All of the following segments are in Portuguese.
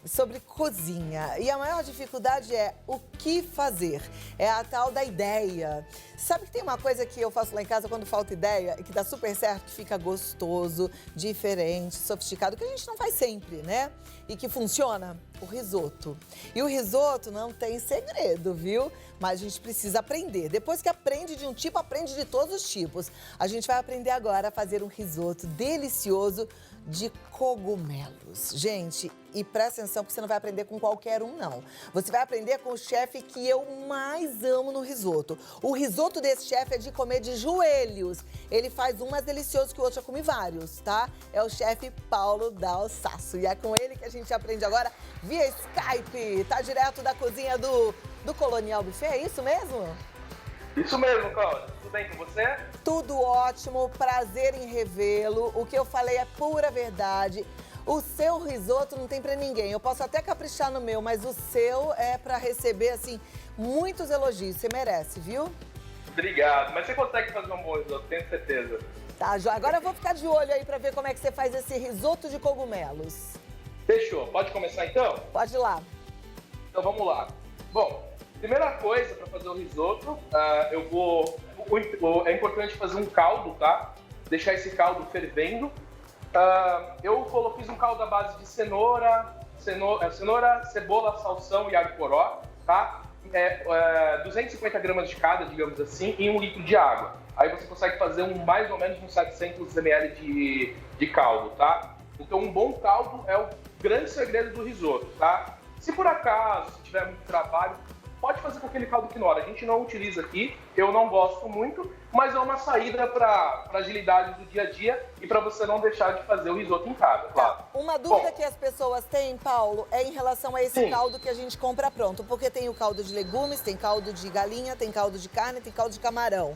sobre cozinha. E a maior dificuldade é o que fazer. É a tal da ideia. Sabe que tem uma coisa que eu faço lá em casa quando falta ideia e que dá super certo, que fica gostoso, diferente, sofisticado, que a gente não faz sempre, né? E que funciona? O risoto. E o risoto não tem segredo, viu? Mas a gente precisa aprender. Depois que aprende de um tipo, aprende de todos os tipos. A gente vai aprender agora a fazer um risoto delicioso de cogumelos. Gente, e presta atenção porque você não vai aprender com qualquer um, não. Você vai aprender com o chefe que eu mais amo no risoto. O risoto desse chefe é de comer de joelhos. Ele faz um mais delicioso que o outro, já comi vários, tá? É o chefe Paulo D'Alsasso. E é com ele que a gente aprende agora via Skype. Tá direto da cozinha do Colonial Buffet, é isso mesmo? Isso mesmo, Cláudia. Tudo bem com você? Tudo ótimo, prazer em revê-lo. O que eu falei é pura verdade. O seu risoto não tem pra ninguém. Eu posso até caprichar no meu, mas o seu é pra receber, assim, muitos elogios. Você merece, viu? Obrigado. Mas você consegue fazer um bom risoto, tenho certeza. Tá, Jó. Agora eu vou ficar de olho aí pra ver como é que você faz esse risoto de cogumelos. Fechou. Pode começar então? Pode ir lá. Então vamos lá. Bom, primeira coisa para fazer o risoto, é importante fazer um caldo, tá? Deixar esse caldo fervendo. Eu fiz um caldo à base de cenoura, cebola, salsão e alho poró, tá? 250 gramas de cada, digamos assim, em 1 litro de água. Aí você consegue fazer mais ou menos uns 700 ml de caldo, tá? Então um bom caldo é o grande segredo do risoto, tá? Se por acaso, se tiver muito trabalho, pode fazer com aquele caldo quinoa. A gente não utiliza aqui, eu não gosto muito, mas é uma saída para agilidade do dia a dia e para você não deixar de fazer o risoto em casa, claro. Tá. Uma dúvida que as pessoas têm, Paulo, é em relação a esse caldo que a gente compra pronto. Porque tem o caldo de legumes, tem caldo de galinha, tem caldo de carne, tem caldo de camarão.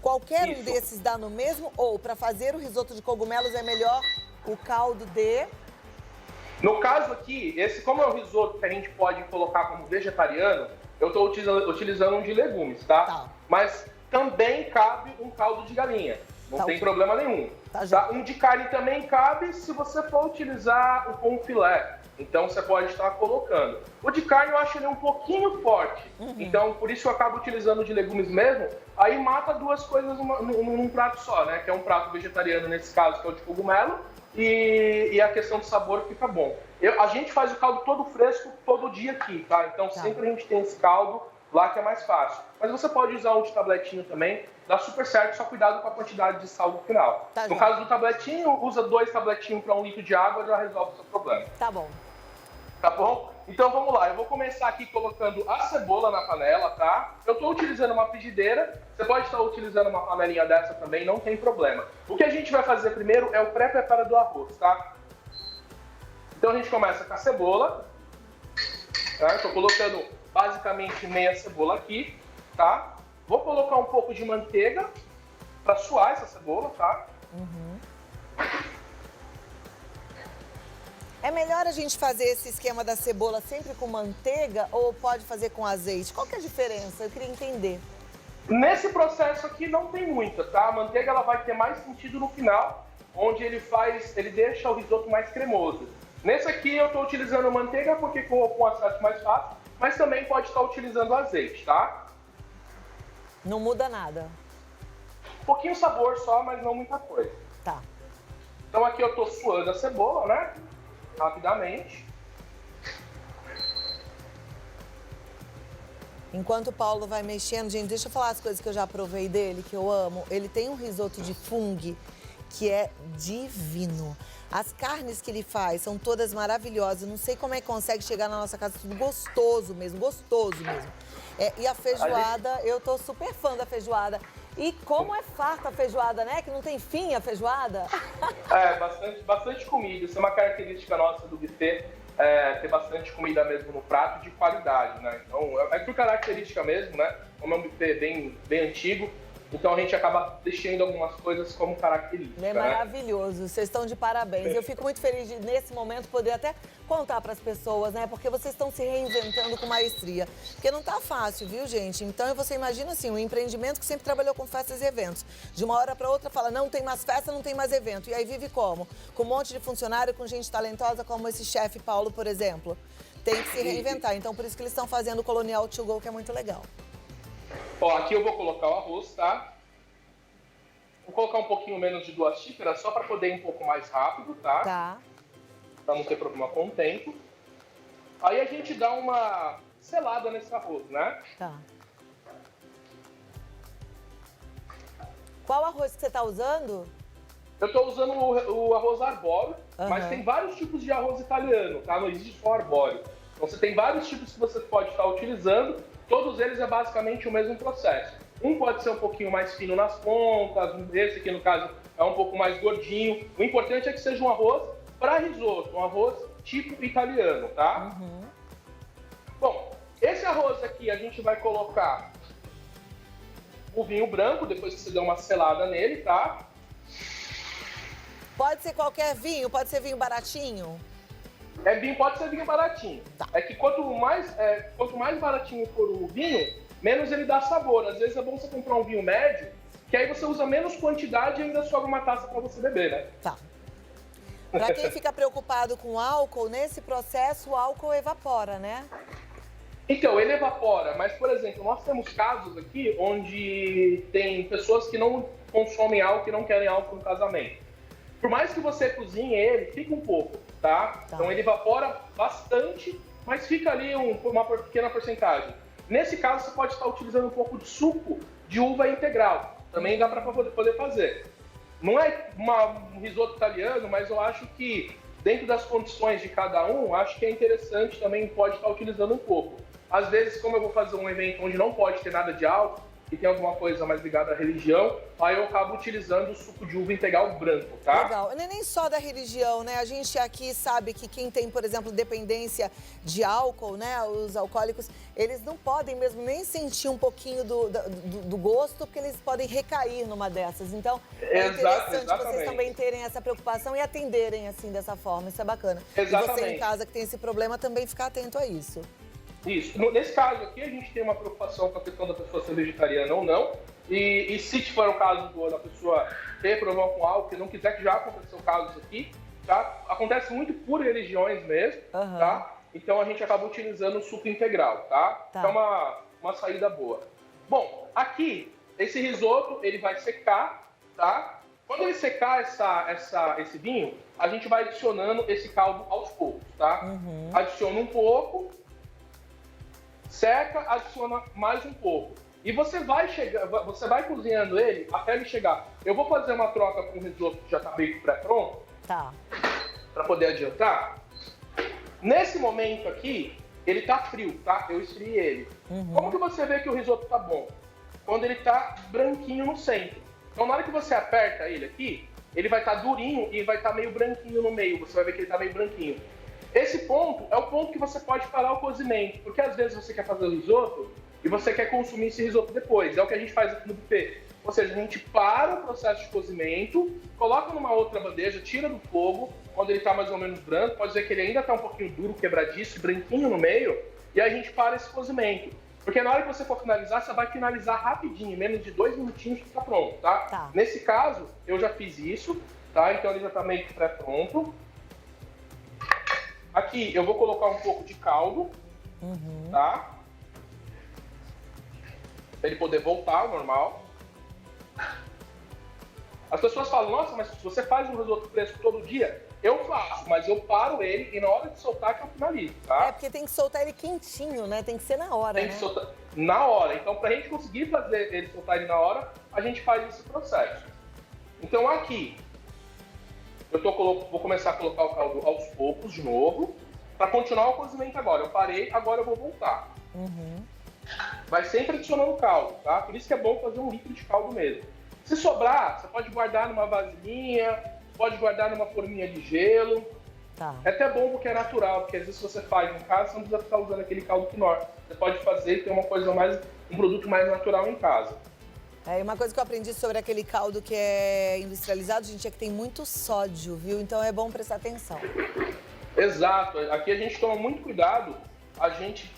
Qualquer um desses dá no mesmo? Ou para fazer o risoto de cogumelos é melhor o caldo de... No caso aqui, como é um risoto que a gente pode colocar como vegetariano, eu estou utilizando um de legumes, tá? Mas também cabe um caldo de galinha, não tem problema nenhum. Tá? Um de carne também cabe se você for utilizar com um filé, então você pode estar colocando. O de carne eu acho ele um pouquinho forte, então por isso eu acabo utilizando o de legumes mesmo, aí mata duas coisas num prato só, né? Que é um prato vegetariano nesse caso, que é o de cogumelo, e a questão do sabor fica bom. A gente faz o caldo todo fresco, todo dia aqui, tá? Então sempre a gente tem esse caldo lá que é mais fácil. Mas você pode usar um de tabletinho também, dá super certo, só cuidado com a quantidade de sal no final. No caso do tabletinho, usa 2 tabletinhos para 1 litro de água, já resolve o seu problema. Tá bom. Tá bom? Então vamos lá, eu vou começar aqui colocando a cebola na panela, tá? Eu estou utilizando uma frigideira, você pode estar utilizando uma panelinha dessa também, não tem problema. O que a gente vai fazer primeiro é o pré-preparo do arroz, tá? Então a gente começa com a cebola, tá? Estou colocando basicamente meia cebola aqui, tá? Vou colocar um pouco de manteiga para suar essa cebola, tá? É melhor a gente fazer esse esquema da cebola sempre com manteiga ou pode fazer com azeite? Qual que é a diferença? Eu queria entender. Nesse processo aqui não tem muita, tá? A manteiga ela vai ter mais sentido no final, onde ele deixa o risoto mais cremoso. Nesse aqui eu estou utilizando manteiga porque com acesso mais fácil, mas também pode estar utilizando azeite, tá? Não muda nada? Um pouquinho sabor só, mas não muita coisa. Tá. Então aqui eu estou suando a cebola, né? Rapidamente. Enquanto o Paulo vai mexendo, gente, deixa eu falar as coisas que eu já provei dele, que eu amo. Ele tem um risoto de fungo que é divino. As carnes que ele faz são todas maravilhosas. Não sei como é que consegue chegar na nossa casa, tudo gostoso mesmo, gostoso mesmo. E a feijoada, eu tô super fã da feijoada. E como é farta a feijoada, né? Que não tem fim a feijoada. Bastante comida. Isso é uma característica nossa do buffet, ter bastante comida mesmo no prato de qualidade, né? Então, é por característica mesmo, né? Como é um buffet bem antigo, Então a gente acaba deixando algumas coisas como característica. É maravilhoso, vocês estão de parabéns. Eu fico muito feliz de, nesse momento, poder até contar para as pessoas, né? Porque vocês estão se reinventando com maestria. Porque não tá fácil, viu, gente? Então você imagina assim, um empreendimento que sempre trabalhou com festas e eventos. De uma hora para outra fala, não tem mais festa, não tem mais evento. E aí vive como? Com um monte de funcionário, com gente talentosa, como esse chefe Paulo, por exemplo. Tem que se reinventar. Então por isso que eles estão fazendo o Colonial to Go, que é muito legal. Ó, aqui eu vou colocar o arroz, tá? Vou colocar um pouquinho menos de 2 xícaras, só para poder ir um pouco mais rápido, tá? Tá. Para não ter problema com o tempo. Aí a gente dá uma selada nesse arroz, né? Tá. Qual arroz que você tá usando? Eu tô usando o arroz arbóreo, mas tem vários tipos de arroz italiano, tá? Não existe só arbóreo. Então você tem vários tipos que você pode estar utilizando. Todos eles é basicamente o mesmo processo. Um pode ser um pouquinho mais fino nas pontas, esse aqui no caso é um pouco mais gordinho. O importante é que seja um arroz para risoto, um arroz tipo italiano, tá? Bom, esse arroz aqui a gente vai colocar o vinho branco, depois que você der uma selada nele, tá? Pode ser qualquer vinho? Pode ser vinho baratinho? Pode ser vinho baratinho. Tá. É que quanto mais baratinho for o vinho, menos ele dá sabor. Às vezes é bom você comprar um vinho médio, que aí você usa menos quantidade e ainda sobra uma taça para você beber, né? Tá. Para quem fica preocupado com álcool, nesse processo o álcool evapora, né? Então, ele evapora, mas, por exemplo, nós temos casos aqui onde tem pessoas que não consomem álcool e não querem álcool no casamento. Por mais que você cozinhe ele, fica um pouco, tá? Então ele evapora bastante, mas fica ali uma pequena porcentagem. Nesse caso, você pode estar utilizando um pouco de suco de uva integral. Também dá para poder fazer. Não é um risoto italiano, mas eu acho que, dentro das condições de cada um, acho que é interessante também, pode estar utilizando um pouco. Às vezes, como eu vou fazer um evento onde não pode ter nada de álcool, e tem alguma coisa mais ligada à religião, aí eu acabo utilizando o suco de uva integral branco, tá? Legal. Não é nem só da religião, né? A gente aqui sabe que quem tem, por exemplo, dependência de álcool, né? Os alcoólicos, eles não podem mesmo nem sentir um pouquinho do gosto, porque eles podem recair numa dessas. Então, é interessante vocês também terem essa preocupação e atenderem assim, dessa forma. Isso é bacana. Exatamente. E você em casa que tem esse problema também ficar atento a isso. Isso. Nesse caso aqui, a gente tem uma preocupação com a questão da pessoa ser vegetariana ou não. E se for o caso da pessoa ter problema com álcool e não quiser, que já aconteceu casos aqui, tá? Acontece muito por religiões mesmo, tá? Então a gente acaba utilizando o suco integral, tá? Então é uma saída boa. Bom, aqui, esse risoto, ele vai secar, tá? Quando ele secar esse vinho, a gente vai adicionando esse caldo aos poucos, tá? Adiciona um pouco, seca, adiciona mais um pouco. E você vai cozinhando ele até ele chegar. Eu vou fazer uma troca com o risoto que já está meio pré-pronto. Tá. Para poder adiantar. Nesse momento aqui, ele tá frio, tá? Eu esfriei ele. Como que você vê que o risoto tá bom? Quando ele tá branquinho no centro. Então na hora que você aperta ele aqui, ele vai estar durinho e vai estar meio branquinho no meio. Você vai ver que ele tá meio branquinho. Esse ponto é o ponto que você pode parar o cozimento, porque às vezes você quer fazer o risoto e você quer consumir esse risoto depois. É o que a gente faz aqui no buffet. Ou seja, a gente para o processo de cozimento, coloca numa outra bandeja, tira do fogo, quando ele está mais ou menos branco, pode dizer que ele ainda está um pouquinho duro, quebradiço, branquinho no meio, e aí a gente para esse cozimento. Porque na hora que você for finalizar, você vai finalizar rapidinho, em menos de 2 minutinhos que está pronto, tá? Nesse caso, eu já fiz isso, tá? Então ele já está meio que pré-pronto. Aqui eu vou colocar um pouco de caldo, tá? Para ele poder voltar ao normal. As pessoas falam, nossa, mas se você faz um risoto fresco todo dia, eu faço, mas eu paro ele e na hora de soltar que eu finalizo, tá? É, porque tem que soltar ele quentinho, né? Tem que ser na hora, Tem que soltar na hora. Então, pra gente conseguir fazer ele soltar ele na hora, a gente faz esse processo. Então, aqui, vou começar a colocar o caldo aos poucos de novo, para continuar o cozimento agora. Eu parei, agora eu vou voltar. Vai sempre adicionando caldo, tá? Por isso que é bom fazer 1 litro de caldo mesmo. Se sobrar, você pode guardar numa vasilhinha, pode guardar numa forminha de gelo. Tá. É até bom porque é natural, porque às vezes você faz em casa, você não precisa ficar usando aquele caldo Knorr. Você pode fazer e ter um produto mais natural em casa. É, uma coisa que eu aprendi sobre aquele caldo que é industrializado, gente, é que tem muito sódio, viu? Então é bom prestar atenção. Exato. Aqui a gente toma muito cuidado, a gente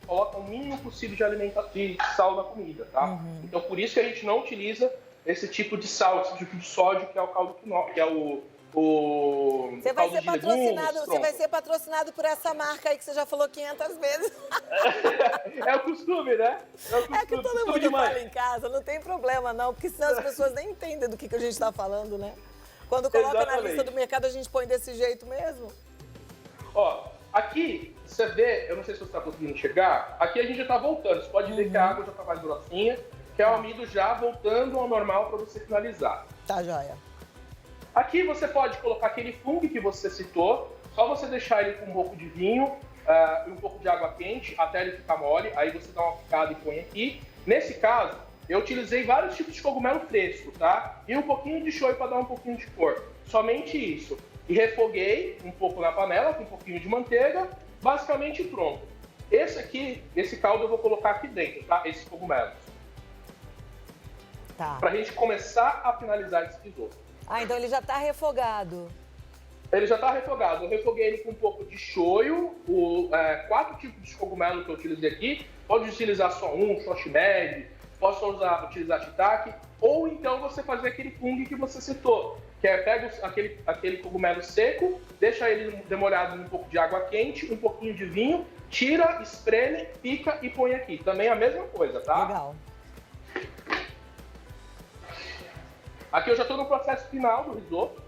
coloca o mínimo possível de sal na comida, tá? Então por isso que a gente não utiliza esse tipo de sal, esse tipo de sódio, que é o caldo que é o você vai ser patrocinado, você vai ser patrocinado por essa marca aí que você já falou 500 vezes. É o costume, né? É que todo mundo fala em casa, não tem problema não, porque senão as pessoas nem entendem do que a gente está falando, né? Quando coloca na lista do mercado, a gente põe desse jeito mesmo. Ó, aqui, você vê, eu não sei se você está conseguindo enxergar, aqui a gente já está voltando. Você pode ver que a água já está mais grossinha, que é o amido já voltando ao normal para você finalizar. Tá, joia. Aqui você pode colocar aquele fungo que você citou, só você deixar ele com um pouco de vinho e um pouco de água quente até ele ficar mole, aí você dá uma picada e põe aqui. Nesse caso, eu utilizei vários tipos de cogumelo fresco, tá? E um pouquinho de shoyu para dar um pouquinho de cor. Somente isso. E refoguei um pouco na panela com um pouquinho de manteiga, basicamente pronto. Esse caldo eu vou colocar aqui dentro, tá? Esses cogumelos. Tá. Pra gente começar a finalizar esse risoto. Ah, então ele já tá refogado. Ele já está refogado. Eu refoguei ele com um pouco de shoyu, 4 tipos de cogumelo que eu utilizei aqui. Pode utilizar só um, shoshimeg, posso utilizar shiitake, ou então você fazer aquele fungo que você citou, que é pega aquele cogumelo seco, deixa ele demorado em um pouco de água quente, um pouquinho de vinho, tira, espreme, pica e põe aqui. Também a mesma coisa, tá? Legal. Aqui eu já estou no processo final do risoto,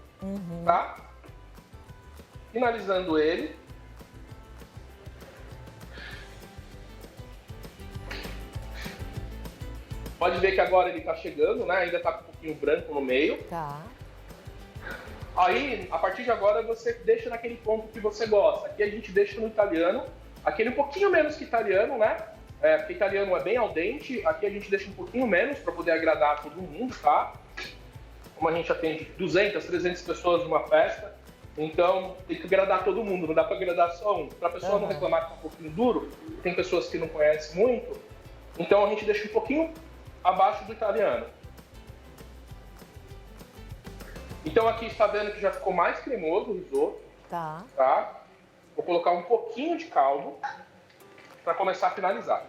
tá? Finalizando ele. Pode ver que agora ele está chegando, né? Ainda está com um pouquinho branco no meio. Tá. Aí, a partir de agora, você deixa naquele ponto que você gosta. Aqui a gente deixa no italiano, aquele um pouquinho menos que italiano, né? Porque italiano é bem al dente. Aqui a gente deixa um pouquinho menos para poder agradar todo mundo, tá? Como a gente atende 200, 300 pessoas numa festa, então tem que agradar todo mundo, não dá para agradar só um. Para a pessoa não reclamar que é um pouquinho duro, tem pessoas que não conhecem muito, então a gente deixa um pouquinho abaixo do italiano. Então aqui está vendo que já ficou mais cremoso o risoto. Tá? Vou colocar um pouquinho de caldo para começar a finalizar.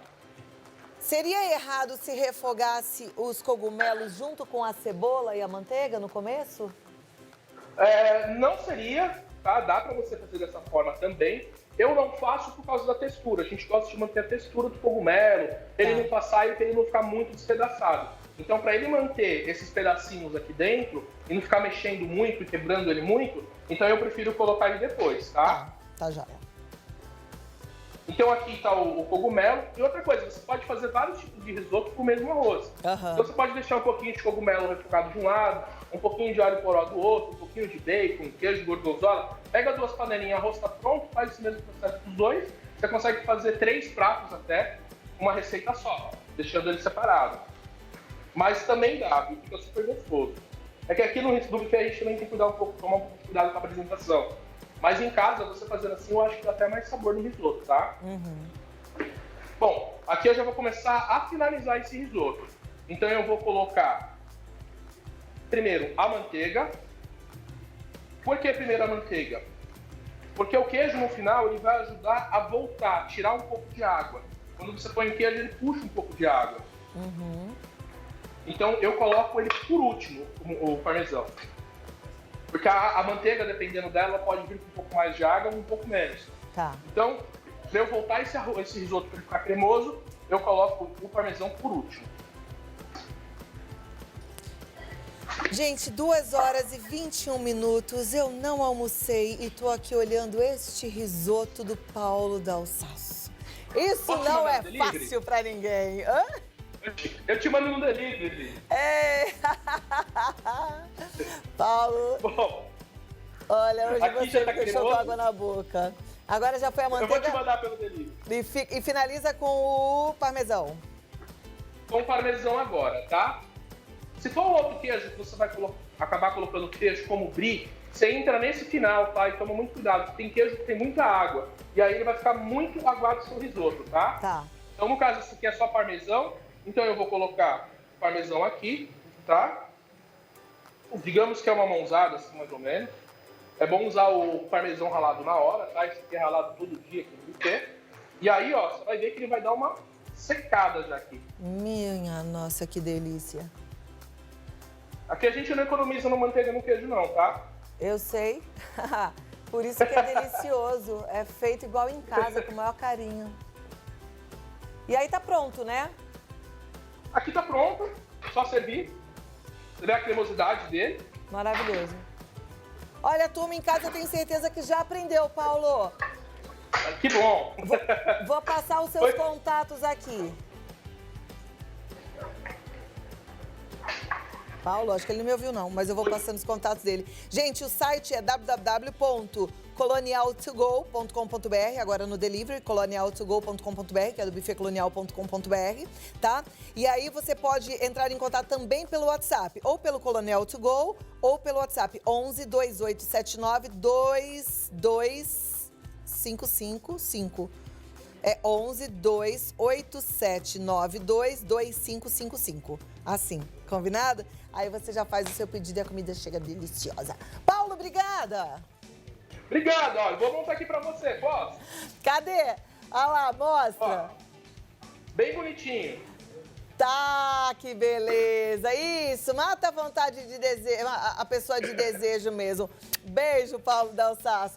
Seria errado se refogasse os cogumelos junto com a cebola e a manteiga no começo? Não seria, tá? Dá para você fazer dessa forma também. Eu não faço por causa da textura. A gente gosta de manter a textura do cogumelo, ele não passar e ele não ficar muito despedaçado. Então, para ele manter esses pedacinhos aqui dentro e não ficar mexendo muito e quebrando ele muito, então eu prefiro colocar ele depois, tá? Tá joia. Então aqui está o cogumelo. E outra coisa, você pode fazer vários tipos de risoto com o mesmo arroz. Então você pode deixar um pouquinho de cogumelo refogado de um lado, um pouquinho de alho poró do outro, um pouquinho de bacon, queijo, gorgonzola. Pega 2 panelinhas, arroz está pronto, faz esse mesmo processo dos dois. Você consegue fazer 3 pratos até, uma receita só, deixando ele separado. Mas também dá, viu? Fica super gostoso. É que aqui no buffet a gente também tem que tomar um pouco de cuidado com a apresentação. Mas em casa, você fazendo assim, eu acho que dá até mais sabor no risoto, tá? Bom, aqui eu já vou começar a finalizar esse risoto. Então eu vou colocar primeiro a manteiga. Por que primeiro a manteiga? Porque o queijo no final ele vai ajudar a voltar, tirar um pouco de água. Quando você põe o queijo, ele puxa um pouco de água. Então eu coloco ele por último, o parmesão. Porque a manteiga, dependendo dela, pode vir com um pouco mais de água ou um pouco menos. Tá. Então, para eu voltar esse risoto para ele ficar cremoso, eu coloco o parmesão por último. Gente, 2 horas e 21 minutos, eu não almocei e tô aqui olhando este risoto do Paulo da Alsace. Isso não é fácil para ninguém. Hã? Eu te mando no delivery. Paulo. Bom, olha, hoje aqui você tá me deixou com água na boca. Agora já foi a manteiga. Eu vou te mandar pelo delivery. E finaliza com o parmesão. Com o parmesão agora, tá? Se for um outro queijo que você vai acabar colocando queijo como brie, você entra nesse final, tá? E toma muito cuidado, tem queijo que tem muita água. E aí ele vai ficar muito aguado o seu risoto, tá? Tá. Então, no caso, esse aqui é só parmesão. Então eu vou colocar parmesão aqui, tá? Digamos que é uma mãozada, assim, mais ou menos. É bom usar o parmesão ralado na hora, tá? Esse aqui é ralado todo dia aqui no buffet. E aí, ó, você vai ver que ele vai dar uma secada já aqui. Minha nossa, que delícia. Aqui a gente não economiza no manteiga e no queijo não, tá? Eu sei. Por isso que é delicioso. É feito igual em casa, com o maior carinho. E aí tá pronto, né? Aqui tá pronto, só servir. Você vê a cremosidade dele. Maravilhoso. Olha, a turma em casa, eu tenho certeza que já aprendeu, Paulo. Que bom. Vou passar os seus contatos aqui. Paulo, acho que ele não me ouviu não, mas eu vou passando os contatos dele. Gente, o site é www.colonial2go.com.br, agora no delivery, colonial2go.com.br, que é do buffetcolonial.com.br, tá? E aí você pode entrar em contato também pelo WhatsApp, ou pelo Colonial to Go, ou pelo WhatsApp 11 2879 22555. É 11 28792 2555. Assim, combinado? Aí você já faz o seu pedido e a comida chega deliciosa. Paulo, obrigada! Obrigado, ó. Vou montar aqui pra você, posso? Cadê? Olha lá, mostra. Ó, bem bonitinho. Tá, que beleza. Isso, mata a vontade de desejo, a pessoa de desejo mesmo. Beijo, Paulo Dalsaço.